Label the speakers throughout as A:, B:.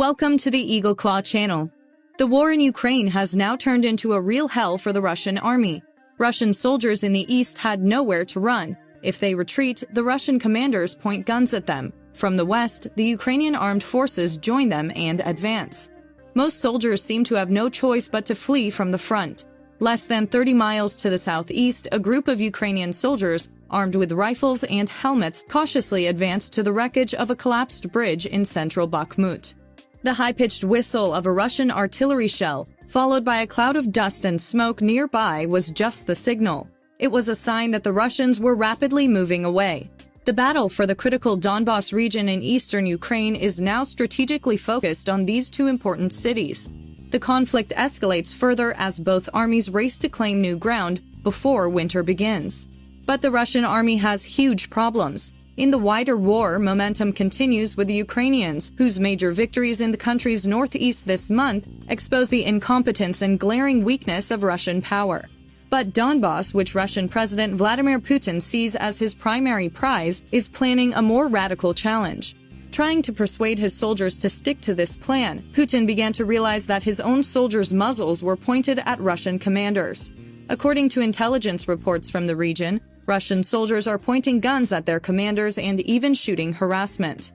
A: Welcome to the Eagle Claw channel. The war in Ukraine has now turned into a real hell for the Russian army. Russian soldiers in the east had nowhere to run. If they retreat, the Russian commanders point guns at them. From the west, the Ukrainian armed forces join them and advance. Most soldiers seem to have no choice but to flee from the front. Less than 30 miles to the southeast, a group of Ukrainian soldiers, armed with rifles and helmets, cautiously advanced to the wreckage of a collapsed bridge in central Bakhmut. The high-pitched whistle of a Russian artillery shell, followed by a cloud of dust and smoke nearby, was just the signal. It was a sign that the Russians were rapidly moving away. The battle for the critical Donbas region in eastern Ukraine is now strategically focused on these two important cities. The conflict escalates further as both armies race to claim new ground before winter begins. But the Russian army has huge problems. In the wider war, momentum continues with the Ukrainians, whose major victories in the country's northeast this month expose the incompetence and glaring weakness of Russian power. But Donbas, which Russian President Vladimir Putin sees as his primary prize, is planning a more radical challenge. Trying to persuade his soldiers to stick to this plan, Putin began to realize that his own soldiers' muzzles were pointed at Russian commanders. According to intelligence reports from the region, Russian soldiers are pointing guns at their commanders and even shooting harassment.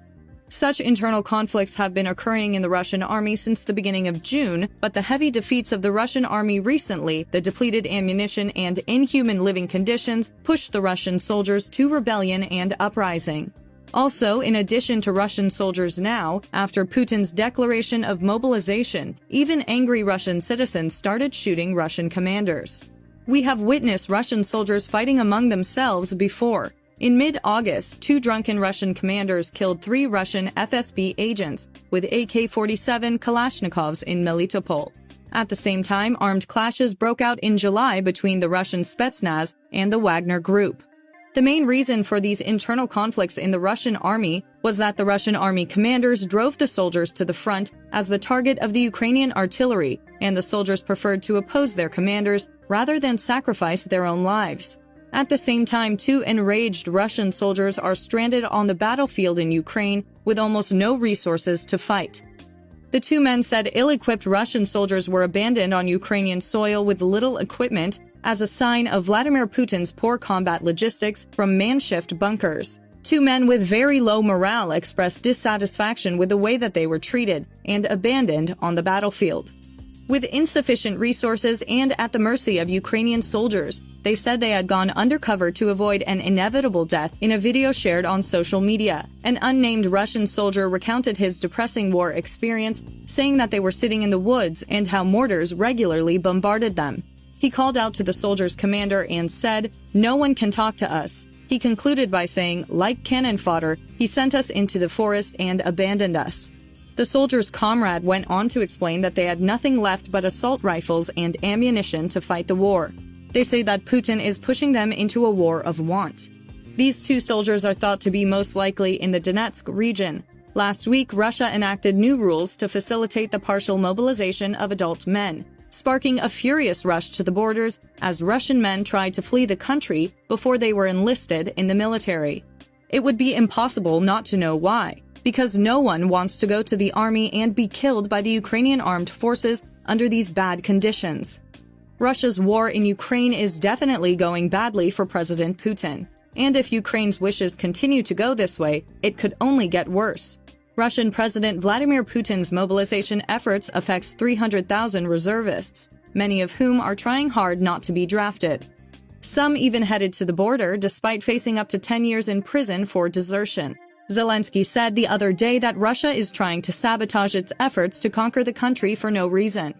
A: Such internal conflicts have been occurring in the Russian army since the beginning of June, but the heavy defeats of the Russian army recently, the depleted ammunition and inhuman living conditions, pushed the Russian soldiers to rebellion and uprising. Also, in addition to Russian soldiers now, after Putin's declaration of mobilization, even angry Russian citizens started shooting Russian commanders. We have witnessed Russian soldiers fighting among themselves before. In mid-August, 2 drunken Russian commanders killed 3 Russian FSB agents with AK-47 Kalashnikovs in Melitopol. At the same time, armed clashes broke out in July between the Russian Spetsnaz and the Wagner Group. The main reason for these internal conflicts in the Russian army was that the Russian army commanders drove the soldiers to the front as the target of the Ukrainian artillery, and the soldiers preferred to oppose their commanders rather than sacrifice their own lives. At the same time, 2 enraged Russian soldiers are stranded on the battlefield in Ukraine with almost no resources to fight. The 2 men said ill-equipped Russian soldiers were abandoned on Ukrainian soil with little equipment as a sign of Vladimir Putin's poor combat logistics from man-shift bunkers. 2 men with very low morale expressed dissatisfaction with the way that they were treated and abandoned on the battlefield. With insufficient resources and at the mercy of Ukrainian soldiers, they said they had gone undercover to avoid an inevitable death. In a video shared on social media, an unnamed Russian soldier recounted his depressing war experience, saying that they were sitting in the woods and how mortars regularly bombarded them. He called out to the soldier's commander and said, "No one can talk to us." He concluded by saying, "Like cannon fodder, he sent us into the forest and abandoned us." The soldier's comrade went on to explain that they had nothing left but assault rifles and ammunition to fight the war. They say that Putin is pushing them into a war of want. These 2 soldiers are thought to be most likely in the Donetsk region. Last week, Russia enacted new rules to facilitate the partial mobilization of adult men, sparking a furious rush to the borders as Russian men tried to flee the country before they were enlisted in the military. It would be impossible not to know why, because no one wants to go to the army and be killed by the Ukrainian armed forces under these bad conditions. Russia's war in Ukraine is definitely going badly for President Putin, and if Ukraine's wishes continue to go this way, it could only get worse. Russian President Vladimir Putin's mobilization efforts affects 300,000 reservists, many of whom are trying hard not to be drafted. Some even headed to the border despite facing up to 10 years in prison for desertion. Zelensky said the other day that Russia is trying to sabotage its efforts to conquer the country for no reason.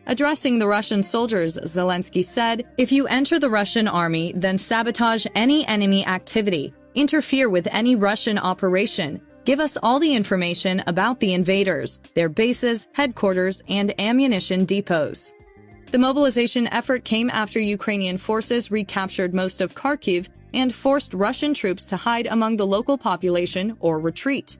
A: Addressing the Russian soldiers, Zelensky said, "If you enter the Russian army, then sabotage any enemy activity, interfere with any Russian operation, give us all the information about the invaders, their bases, headquarters, and ammunition depots." The mobilization effort came after Ukrainian forces recaptured most of Kharkiv and forced Russian troops to hide among the local population or retreat.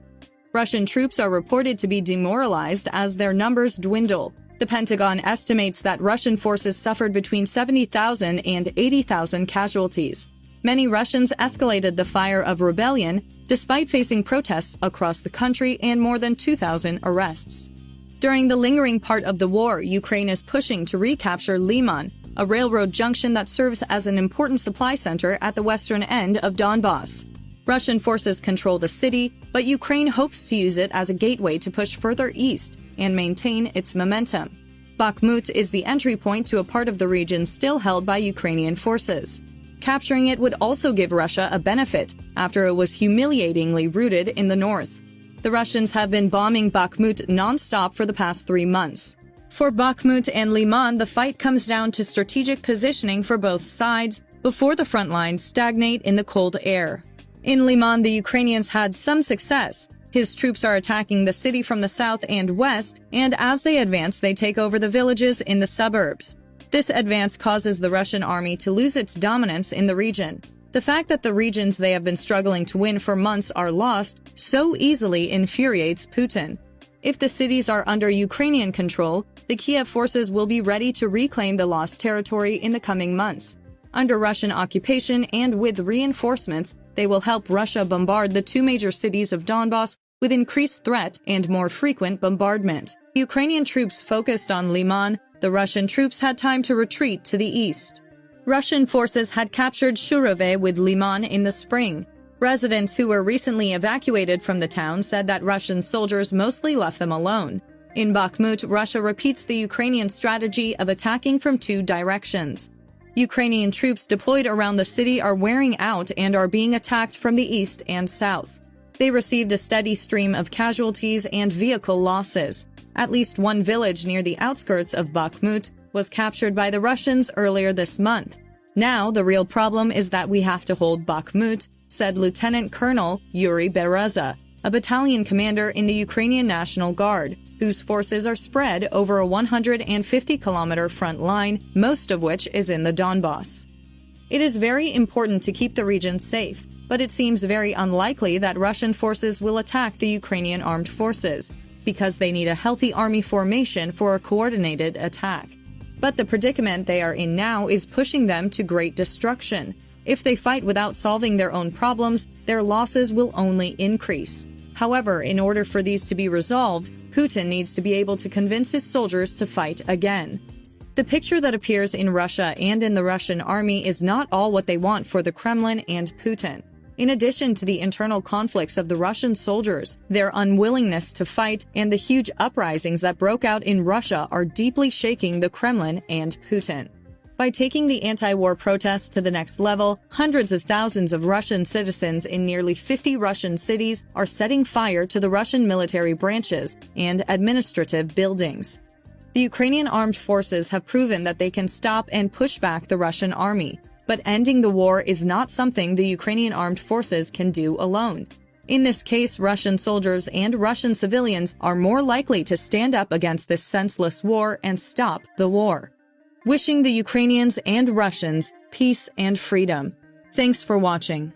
A: Russian troops are reported to be demoralized as their numbers dwindle. The Pentagon estimates that Russian forces suffered between 70,000 and 80,000 casualties. Many Russians escalated the fire of rebellion, despite facing protests across the country and more than 2,000 arrests. During the lingering part of the war, Ukraine is pushing to recapture Liman, a railroad junction that serves as an important supply center at the western end of Donbas. Russian forces control the city, but Ukraine hopes to use it as a gateway to push further east and maintain its momentum. Bakhmut is the entry point to a part of the region still held by Ukrainian forces. Capturing it would also give Russia a benefit after it was humiliatingly routed in the north. The Russians have been bombing Bakhmut non-stop for the past 3 months. For Bakhmut and Liman, the fight comes down to strategic positioning for both sides before the front lines stagnate in the cold air. In Liman, the Ukrainians had some success. His troops are attacking the city from the south and west, and as they advance, they take over the villages in the suburbs. This advance causes the Russian army to lose its dominance in the region. The fact that the regions they have been struggling to win for months are lost so easily infuriates Putin. If the cities are under Ukrainian control, the Kiev forces will be ready to reclaim the lost territory in the coming months. Under Russian occupation and with reinforcements, they will help Russia bombard the 2 major cities of Donbas with increased threat and more frequent bombardment. Ukrainian troops focused on Liman. The Russian troops had time to retreat to the east. Russian forces had captured Shurove with Liman in the spring. Residents who were recently evacuated from the town said that Russian soldiers mostly left them alone. In Bakhmut, Russia repeats the Ukrainian strategy of attacking from 2 directions. Ukrainian troops deployed around the city are wearing out and are being attacked from the east and south. They received a steady stream of casualties and vehicle losses. At least 1 village near the outskirts of Bakhmut was captured by the Russians earlier this month. Now, the real problem is that we have to hold Bakhmut, said Lieutenant Colonel Yuri Bereza, a battalion commander in the Ukrainian National Guard, whose forces are spread over a 150-kilometer front line, most of which is in the Donbas. It is very important to keep the region safe, but it seems very unlikely that Russian forces will attack the Ukrainian armed forces, because they need a healthy army formation for a coordinated attack. But the predicament they are in now is pushing them to great destruction. If they fight without solving their own problems, their losses will only increase. However, in order for these to be resolved, Putin needs to be able to convince his soldiers to fight again. The picture that appears in Russia and in the Russian army is not all what they want for the Kremlin and Putin. In addition to the internal conflicts of the Russian soldiers, their unwillingness to fight and the huge uprisings that broke out in Russia are deeply shaking the Kremlin and Putin. By taking the anti-war protests to the next level, hundreds of thousands of Russian citizens in nearly 50 Russian cities are setting fire to the Russian military branches and administrative buildings. The Ukrainian armed forces have proven that they can stop and push back the Russian army, but ending the war is not something the Ukrainian armed forces can do alone. In this case, Russian soldiers and Russian civilians are more likely to stand up against this senseless war and stop the war. Wishing the Ukrainians and Russians peace and freedom. Thanks for watching.